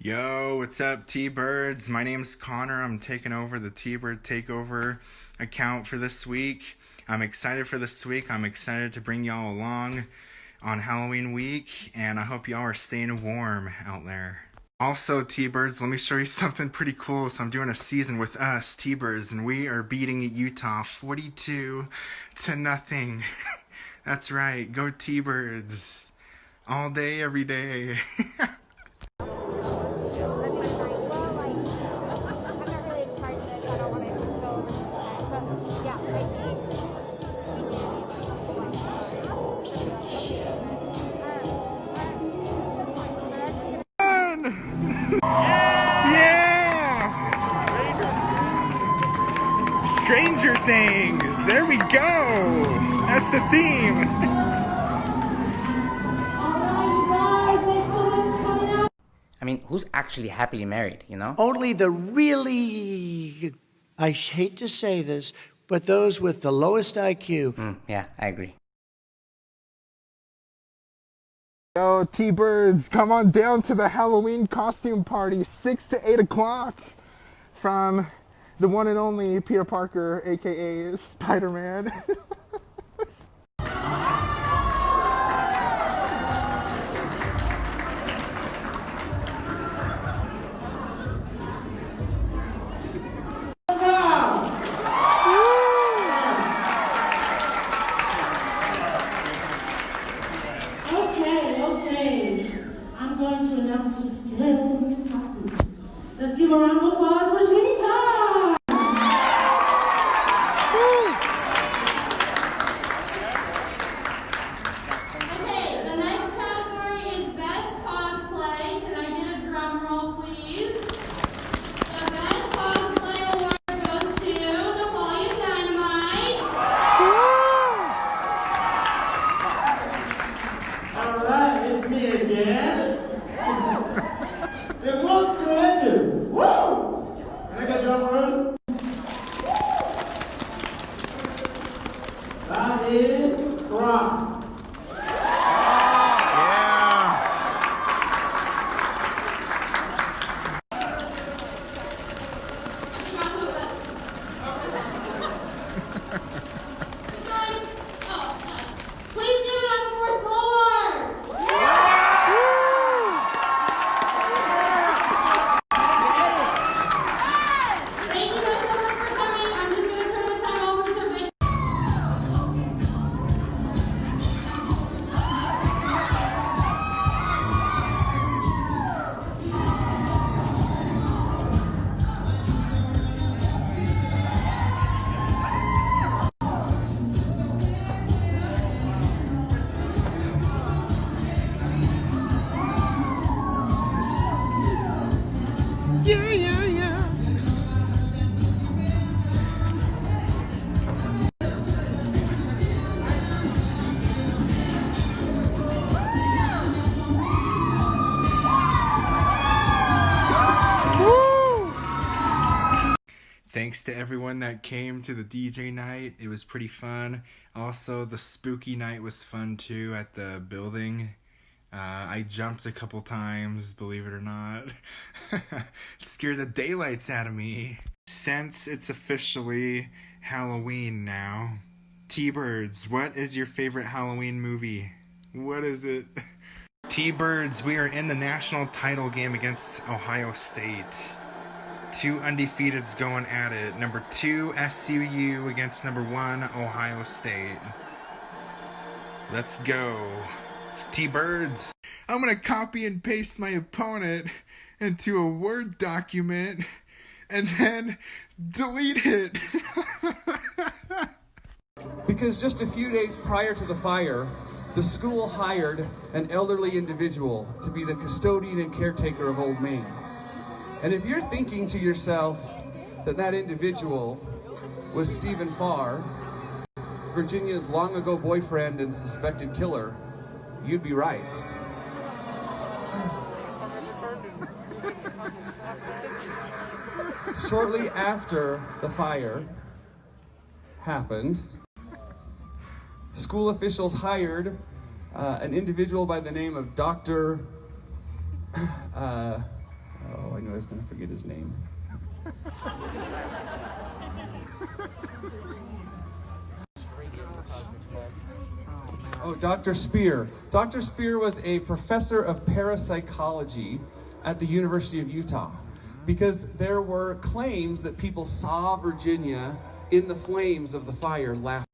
Yo, what's up, T-birds? My name's Connor. I'm taking over the T-bird Takeover account for this week. I'm excited for this week. I'm excited to bring y'all along on Halloween week, and I hope y'all are staying warm out there. Also, T-birds, let me show you something pretty cool. So I'm doing a season with us, T-birds, and we are beating Utah 42-0. That's right. Go T-birds. All day, every day. Yeah! Stranger Things! There we go! That's the theme! I mean, who's actually happily married, you know? Only the really, I hate to say this, but those with the lowest IQ. Yeah, I agree. Yo, T-birds, come on down to the Halloween costume party, 6 to 8 o'clock, from the one and only Peter Parker, aka Spider-Man. I'm going to announce the splendid costume. Let's give a round of applause for Sweetie. Okay, the next category is Best Cosplay. Can I get a drum roll, please? The Best Cosplay Award goes to Napoleon Dynamite. All right, it's me again. It looks tremendous. Woo! Can I get drum roll? That is rock. Please give it up for Thor! Thank you guys so much for coming. I'm just going to turn the time over to Vic. Yeah, yeah, yeah. Woo! Thanks to everyone that came to the DJ night. It was pretty fun. Also, the spooky night was fun too at the building. I jumped a couple times, believe it or not. It scared the daylights out of me. Since it's officially Halloween now, T-birds, what is your favorite Halloween movie? What is it? T-birds, we are in the national title game against Ohio State. 2 undefeateds going at it. Number 2 SUU against number 1 Ohio State. Let's go. T-birds. I'm gonna copy and paste my opponent into a Word document and then delete it. Because just a few days prior to the fire, the school hired an elderly individual to be the custodian and caretaker of Old Main. And if you're thinking to yourself that that individual was Stephen Farr, Virginia's long ago boyfriend and suspected killer, you'd be right. Shortly after the fire happened, school officials hired an individual by the name of Dr. was going to forget his name. Oh, Dr. Spear. Dr. Spear was a professor of parapsychology at the University of Utah because there were claims that people saw Virginia in the flames of the fire laughing.